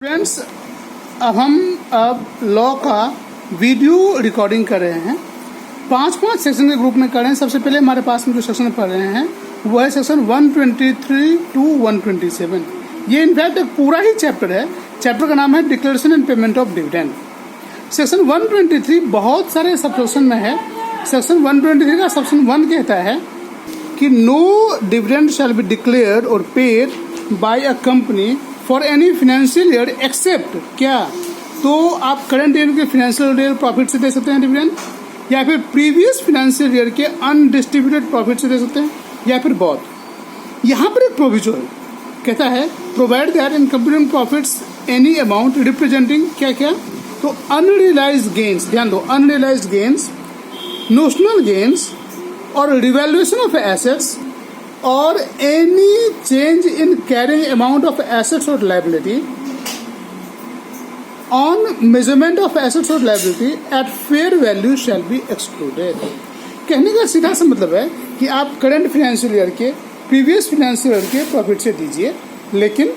Friends, अब law का video recording कर रहे हैं। पांच सेक्शन के ग्रुप में कर रहे हैं। सबसे पहले हमारे पास में जो सेक्शन पढ़ रहे हैं वो है सेक्शन 123 टू 127। ये इनफैक्ट एक पूरा ही चैप्टर है। चैप्टर का नाम है declaration and payment of dividend. Section 123 बहुत सारे सब सेक्शन में है। सेक्शन 123 का सेक्शन 1 कहता है कि no dividend shall be declared और paid by a company for any financial year except क्या, तो आप करंट ईयर के फाइनेंशियल ईयर प्रॉफिट से दे सकते हैं डिविडेंड, या फिर प्रीवियस फाइनेंशियल ईयर के अनडिस्ट्रीब्यूटेड प्रॉफिट से दे सकते हैं, या फिर बोथ। यहाँ पर एक प्रोविजन कहता है provide that in company profits any amount representing क्या क्या, तो अनरियलाइज्ड गेन्स, ध्यान दो, अनरियलाइज्ड गेन्स, नोशनल गेन्स और रिवैल्यूएशन ऑफ एसेट्स और any change in carrying amount of assets or liability on measurement of assets or liability at fair value shall be excluded। कहने का सीधा सा मतलब है कि आप करंट फाइनेंशियल ईयर के प्रीवियस फाइनेंशियल ईयर के प्रॉफिट से दीजिए, लेकिन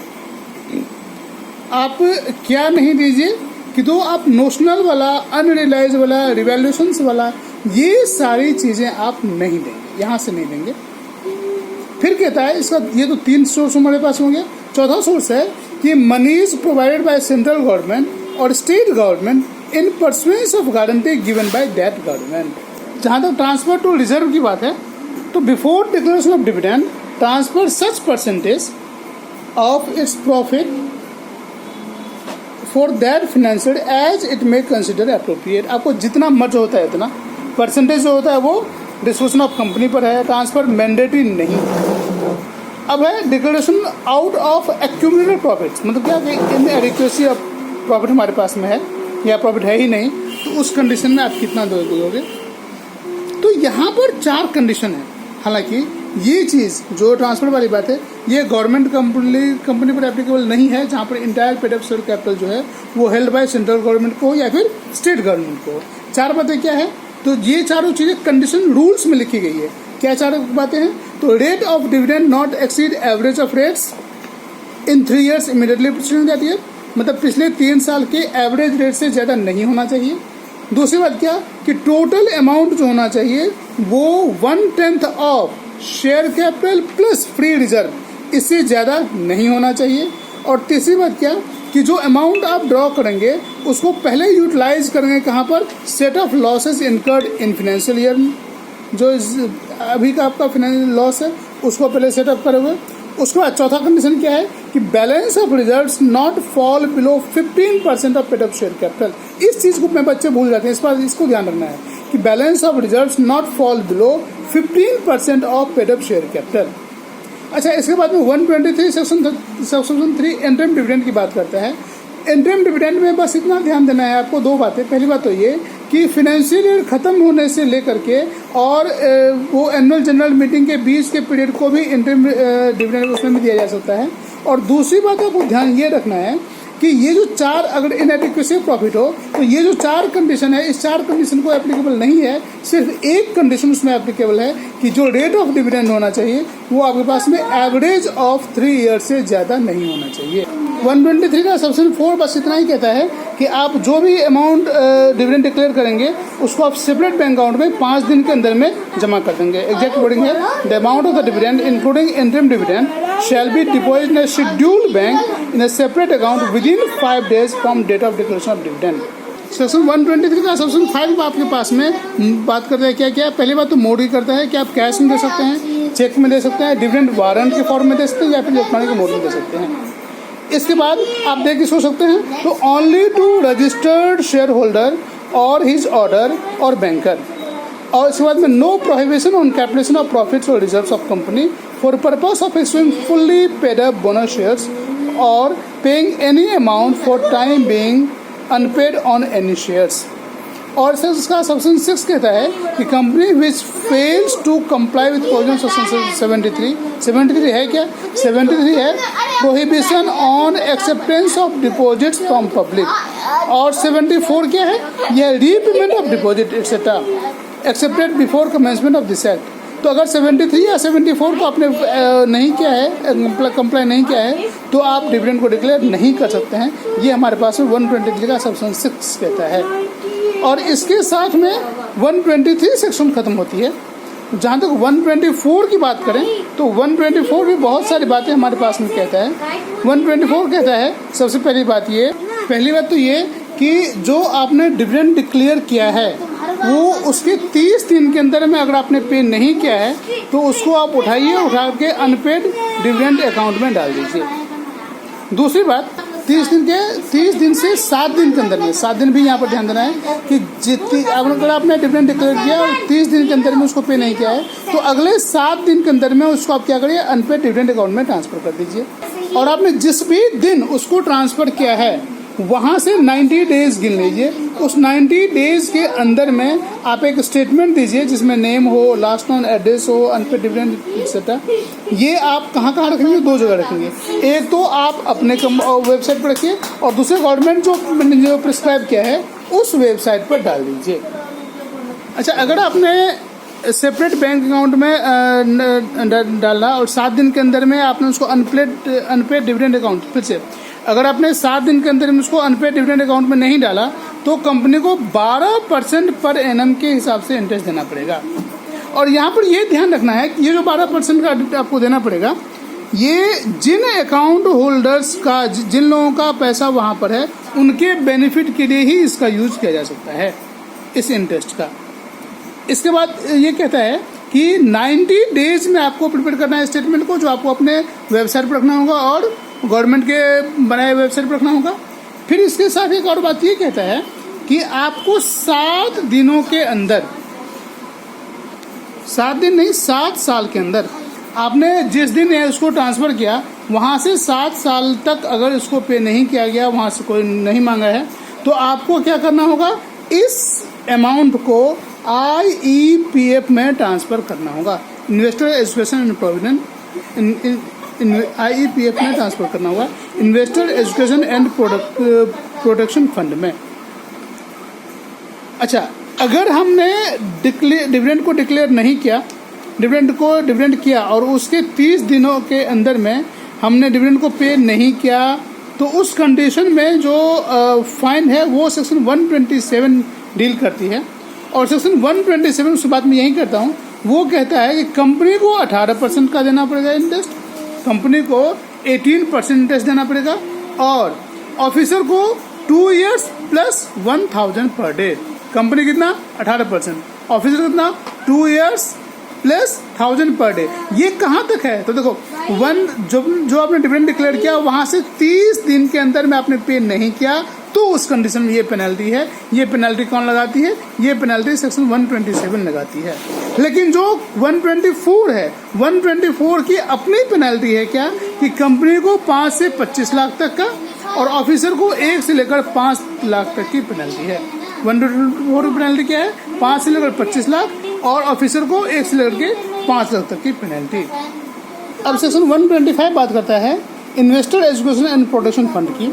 आप क्या नहीं दीजिए कि तो आप नोशनल वाला, अनरियलाइज वाला, रिवैल्यूएशन वाला, ये सारी चीजें आप नहीं देंगे, यहां से नहीं देंगे। फिर कहता है इसका, ये तो 3 सोर्स हमारे पास होंगे। चौथा सोर्स है कि money is provided by central government और state government in pursuance of guarantee given by that government. जहां तक ट्रांसफर टू रिजर्व की बात है, तो before declaration of dividend transfer such percentage of its profit for that financial as it may consider appropriate. आपको जितना मर्ज होता है इतना परसेंटेज जो होता है वो डिस्पोजिशन ऑफ कंपनी पर है, ट्रांसफर मैंडेटरी नहीं है। अब है declaration out of accumulated profits, मतलब क्या कि इन एडिक्वेसी ऑफ प्रॉफिट हमारे पास में है या प्रॉफिट है ही नहीं, तो उस कंडीशन में आप कितना दोगे। तो यहाँ पर 4 कंडीशन है। हालांकि ये चीज़ जो ट्रांसफर वाली बात है ये गवर्नमेंट कंपनी पर एप्लीकेबल नहीं है, जहाँ पर entire paid up share capital जो है वो हेल्ड बाय सेंट्रल गवर्नमेंट को या फिर स्टेट गवर्नमेंट को। 4 बातें क्या है, तो ये चारों चीजें कंडीशन रूल्स में लिखी गई है। क्या 4 बातें हैं, तो rate of dividend not exceed average of rates in 3 years immediately preceding that year, मतलब पिछले 3 साल के एवरेज रेट से ज्यादा नहीं होना चाहिए। दूसरी बात क्या कि टोटल अमाउंट जो होना चाहिए वो 1/10 of share capital plus free reserve, इससे ज्यादा नहीं होना चाहिए। और तीसरी बात क्या कि जो अमाउंट आप ड्रॉ करेंगे उसको पहले यूटिलाइज करेंगे कहाँ पर, set of losses incurred in financial year, जो अभी का आपका फाइनेंशियल लॉस है उसको पहले सेटअप करोगे। उसके बाद चौथा कंडीशन क्या है कि balance of reserves not fall below 15% of paid up share capital. इस चीज को में बच्चे भूल जाते हैं, इस बार इसको ध्यान रखना है कि balance of reserves not fall below 15% of paid up share capital. अच्छा, इसके बाद में 123 सेक्शन 3 इंटरिम डिविडेंड की बात करता है। इंटरिम डिविडेंड में बस इतना ध्यान देना है आपको, 2 बातें। पहली बात तो ये कि फाइनेंशियल ईयर खत्म होने से लेकर के और वो एनुअल जनरल मीटिंग के बीच के पीरियड को भी इंटरिम डिविडेंड उसमें भी दिया जा सकता है। और दूसरी बात आपको ध्यान ये रखना है कि ये जो 4, अगर इनएडिक्वेसी प्रॉफिट हो तो ये जो 4 कंडीशन है, इस 4 कंडीशन को एप्लीकेबल नहीं है। सिर्फ एक कंडीशन उसमें एप्लीकेबल है कि जो रेट ऑफ डिविडेंड होना चाहिए वो आपके पास में एवरेज ऑफ 3 years से ज्यादा नहीं होना चाहिए। 123 का सेक्शन 4 बस इतना ही कहता है कि आप जो भी अमाउंट डिविडेंड डिक्लेयर करेंगे उसको आप सेपरेट बैंक अकाउंट में 5 दिन के अंदर में जमा कर देंगे। एग्जैक्ट वर्डिंग है, the amount of the dividend including interim dividend shall be deposited in a scheduled bank in a separate account within 5 days from date of declaration of dividend। Section 123 का सेक्शन 5 आपके पास में बात करता है क्या क्या। पहली बात तो मोड ही करता है कि आप कैश में दे सकते हैं, चेक में दे सकते हैं, डिविडेंड वारंट के फॉर्म में दे सकते हैं, या फिर इलेक्ट्रॉनिक मोड में दे सकते हैं। इसके बाद आप देख के सोच सकते हैं तो only to registered shareholder और हिज ऑर्डर और बैंकर। और इसके बाद में no prohibition on capitalisation of profits और reserves of company for purpose of issuing fully paid up bonus shares और paying any amount for time being unpaid on any shares. और sir उसका section 6 कहता है कि company which fails to comply with provision section 73 है क्या, 73 है prohibition on acceptance of deposits from public. और 74 क्या है, यह repayment of deposit etcetera accepted before commencement of this act. तो अगर 73 या 74 को आपने नहीं किया है, कंप्लाई नहीं किया है, तो आप डिविडेंड को डिक्लेयर नहीं कर सकते हैं। ये हमारे पास में 123 का सेक्शन 6 कहता है। और इसके साथ में 123 सेक्शन खत्म होती है। जहाँ तक 124 की बात करें तो 124 भी बहुत सारी बातें हमारे पास में कहता है। 124 कहता है, सबसे पहली बात तो ये कि जो आपने डिविडेंड डिक्लेयर किया है वो उसके 30 दिन के अंदर में अगर आपने पे नहीं किया है तो उसको आप उठा के अनपेड डिविडेंड अकाउंट में डाल दीजिए। दूसरी बात, 30 दिन से 7 दिन के अंदर में, 7 दिन भी यहाँ पर ध्यान देना है कि जितनी अगर आपने डिविडेंड डिक्लेयर किया और 30 दिन के अंदर में उसको पे नहीं किया है तो अगले 7 दिन के अंदर में उसको आप क्या करिए, अनपेड डिविडेंड अकाउंट में ट्रांसफर कर दीजिए। और आपने जिस भी दिन उसको ट्रांसफर किया है वहाँ से 90 डेज गिन लीजिए। उस 90 डेज के अंदर में आप एक स्टेटमेंट दीजिए जिसमें नेम हो, लास्ट नोन एड्रेस हो, अनपेड डिविडेंड एक्सेट्रा। ये आप कहाँ रखेंगे? 2 जगह रखेंगे। एक तो आप अपने वेबसाइट पर रखिए और दूसरे गवर्नमेंट जो प्रिस्क्राइब किया है उस वेबसाइट पर डाल दीजिए। अच्छा, अगर आपने सेपरेट बैंक अकाउंट में डाला और 7 दिन के अंदर में आपने उसको अनपेड डिविडेंड अकाउंट, फिर से अगर आपने 7 दिन के अंदर में उसको अनपेड डिविडेंड अकाउंट में नहीं डाला तो कंपनी को 12% पर एनम के हिसाब से इंटरेस्ट देना पड़ेगा। और यहाँ पर ये ध्यान रखना है कि ये जो 12% का आपको देना पड़ेगा, ये जिन अकाउंट होल्डर्स का, जिन लोगों का पैसा वहाँ पर है, उनके बेनिफिट के लिए ही इसका यूज किया जा सकता है, इस इंटरेस्ट का। इसके बाद ये कहता है कि 90 डेज में आपको प्रिपेयर करना है स्टेटमेंट को, जो आपको अपने वेबसाइट पर रखना होगा और गवर्नमेंट के बनाए वेबसाइट पर रखना होगा। फिर इसके साथ एक और बात ये कहता है कि आपको 7 दिनों के अंदर, 7 दिन नहीं 7 साल के अंदर, आपने जिस दिन उसको ट्रांसफ़र किया वहाँ से 7 साल तक अगर इसको पे नहीं किया गया, वहाँ से कोई नहीं मांगा है, तो आपको क्या करना होगा, इस अमाउंट को IEPF में ट्रांसफ़र करना होगा। Investor education and provident IEPF में ट्रांसफर करना होगा, investor education and protection fund में। अच्छा, अगर हमने डिविडेंड को डिक्लेयर नहीं किया, डिविडेंड किया और उसके 30 दिनों के अंदर में हमने डिविडेंड को पे नहीं किया, तो उस कंडीशन में जो फाइन है वो सेक्शन 127 डील करती है। और सेक्शन 127 उस बात में यही करता हूँ, वो कहता है कि कंपनी को 18% का देना पड़ेगा इंटरेस्ट, कंपनी को 18% इंटरेस्ट देना पड़ेगा और ऑफिसर को 2 years plus 1000 per day. Company कितना? 18%, ऑफिसर कितना? 2 years प्लस 1000 पर डे। ये कहाँ तक है? तो देखो, जो आपने डिविडेंड डिक्लेयर किया वहाँ से 30 दिन के अंदर में आपने पे नहीं किया तो उस कंडीशन में ये पेनल्टी है। ये पेनल्टी कौन लगाती है? ये पेनल्टी सेक्शन 127 लगाती है। लेकिन जो 124 है, 124 की अपनी पेनल्टी है क्या, कि कंपनी को 5 से 25 लाख तक का और ऑफिसर को 1 से लेकर 5 लाख तक की पेनल्टी है। 124 की पेनल्टी क्या है? 5 से लेकर 25 लाख और ऑफिसर को 1 से लेकर के 5 लाख तक की पेनल्टी। अब सेक्शन 125 बात करता है investor education and protection fund की।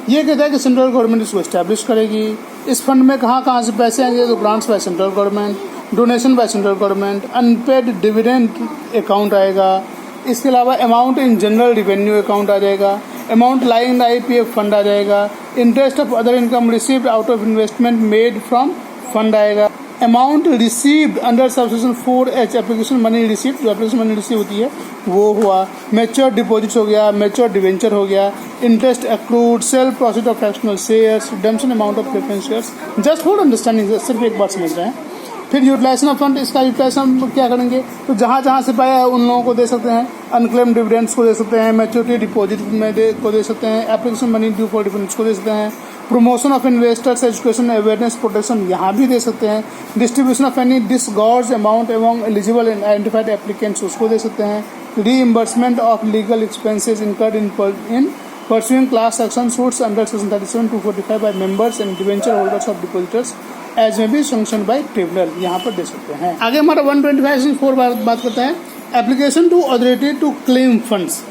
ये कहता है कि सेंट्रल गवर्नमेंट इसको एस्टैब्लिश करेगी। इस फंड में कहाँ से पैसे आएंगे? तो grants by central government, donation by central government, unpaid dividend account आएगा। इसके अलावा amount in general revenue account आ जाएगा, amount lying in IPF fund आ जाएगा, interest of other income received out of investment made from fund आएगा, amount received under subsection 4H application money received, जो application money receive होती है वो हुआ, मैच्योर डिपॉजिट्स हो गया, मैच्योर डिवेंचर हो गया, interest accrued, sale profit of fractional shares, redemption amount of preference shares. Just for understanding, सिर्फ एक बात समझ रहे हैं। फिर यूटिलाइजेशन ऑफ फंड, इसका यूटिलाइजेशन क्या करेंगे? तो जहाँ से पाया उन लोगों को दे सकते हैं, अनक्लेम डिविडेंड्स को दे सकते हैं, मैच्योरिटी डिपॉजिट में को दे सकते हैं, application money due for difference को दे सकते हैं, promotion of investors education awareness protection यहाँ भी दे सकते हैं, डिस्ट्रीब्यूशन ऑफ एनी डिसगॉर्ज अमाउंट एवं एलिजिबल एंड आइडेंटिफाइड एप्लीकेंट्स उसको दे सकते हैं, reimbursement of legal expenses incurred in pursuing class action suits under section 37 245 by members and debenture holders of depositors as may be sanctioned by tribunal, यहाँ पर दे सकते हैं। आगे हमारा 125 बात करता है application to authority to claim funds.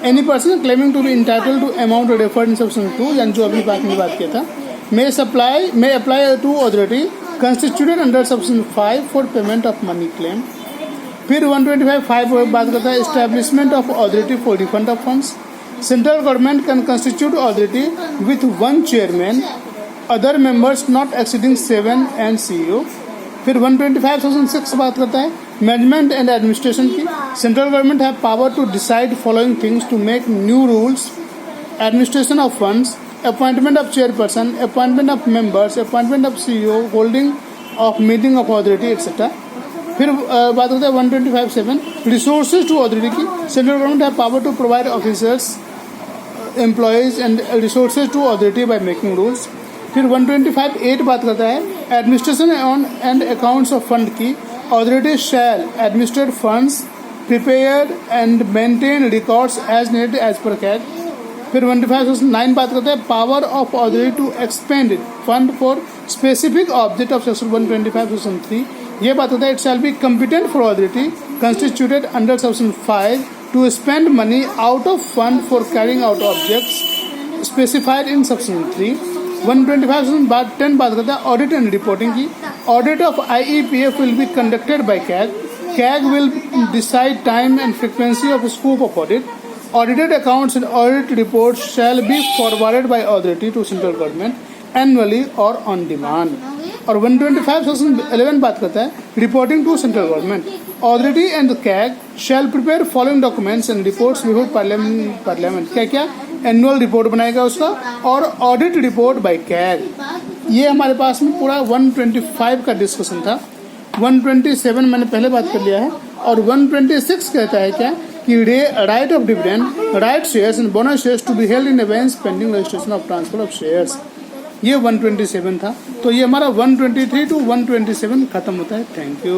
Any person claiming to be entitled to amount referred in section 2, यानी जो अभी बात में बात किया था, may apply to authority constituted under section 5 for payment of money claim। फिर 125(5) बात करता है establishment of authority for refund of funds. Central government can constitute authority with 1 chairman, other members not exceeding 7 and CEO। फिर 125(6) बात करता है management and administration की। Central government have power to decide following things to make new rules, administration of funds, appointment of chairperson, appointment of members, appointment of CEO, holding of meeting of authority etcetera. फिर बात करते हैं 125(7) resources to authority की। Central government have power to provide officers, employees and resources to authority by making rules. फिर 125(8) बात करता है administration on and accounts of fund की। Authority shall administrate funds, prepare and maintain records as needed as per CAG. फिर 125(9) बात करते हैं power of authority to expend fund for specific object of section 125(3). ये बात होता है it shall be competent for authority constituted under section 5 to spend money out of fund for carrying out objects specified in section 3। 125(10) बात करता है audit and reporting की। Audit of IEPF will be conducted by CAG. CAG will decide time and frequency of scope of audit. Audited accounts and audit reports shall be forwarded by authority to central government annually or on demand। और 125(11) बात करता है reporting to central government. Authority and CAG shall prepare following documents and reports before parliament. क्या क्या annual report बनाएगा उसका और audit report by CAG. ये हमारे पास में पूरा 125 का डिस्कशन था। 127 मैंने पहले बात कर लिया है और 126 कहता है क्या कि right of dividend, right shares and bonus shares to be held in advance pending registration of transfer of shares. ये 127 था। तो ये हमारा 123 to 127 खत्म होता है। Thank you.